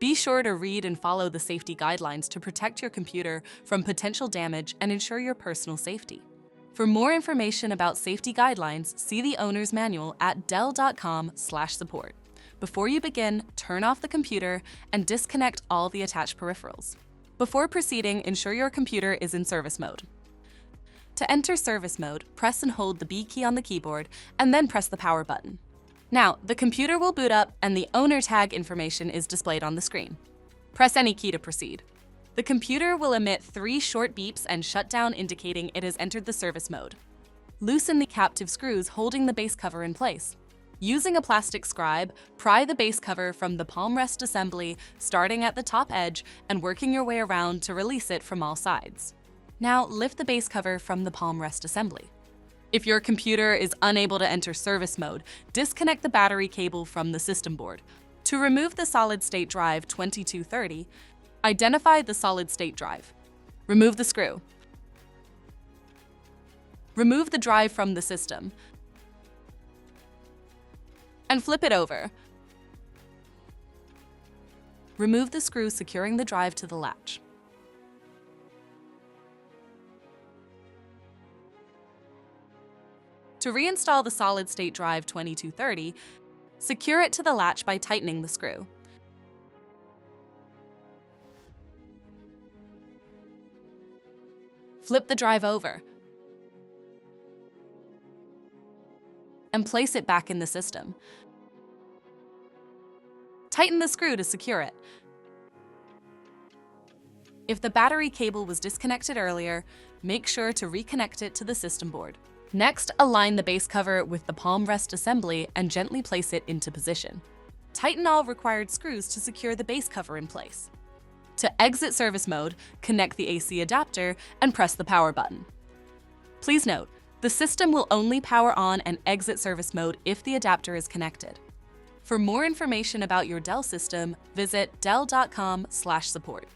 Be sure to read and follow the safety guidelines to protect your computer from potential damage and ensure your personal safety. For more information about safety guidelines, see the owner's manual at dell.com/support. Before you begin, turn off the computer and disconnect all the attached peripherals. Before proceeding, ensure your computer is in service mode. To enter service mode, press and hold the B key on the keyboard and then press the power button. Now, the computer will boot up and the owner tag information is displayed on the screen. Press any key to proceed. The computer will emit 3 short beeps and shut down, indicating it has entered the service mode. Loosen the captive screws holding the base cover in place. Using a plastic scribe, pry the base cover from the palm rest assembly, starting at the top edge and working your way around to release it from all sides. Now, lift the base cover from the palm rest assembly. If your computer is unable to enter service mode, disconnect the battery cable from the system board. To remove the solid-state drive 2230, identify the solid-state drive. Remove the screw. Remove the drive from the system and flip it over. Remove the screw securing the drive to the latch. To reinstall the solid-state drive 2230, secure it to the latch by tightening the screw. Flip the drive over and place it back in the system. Tighten the screw to secure it. If the battery cable was disconnected earlier, make sure to reconnect it to the system board. Next, align the base cover with the palm rest assembly and gently place it into position. Tighten all required screws to secure the base cover in place. To exit service mode, connect the AC adapter and press the power button. Please note, the system will only power on and exit service mode if the adapter is connected. For more information about your Dell system, visit dell.com/support.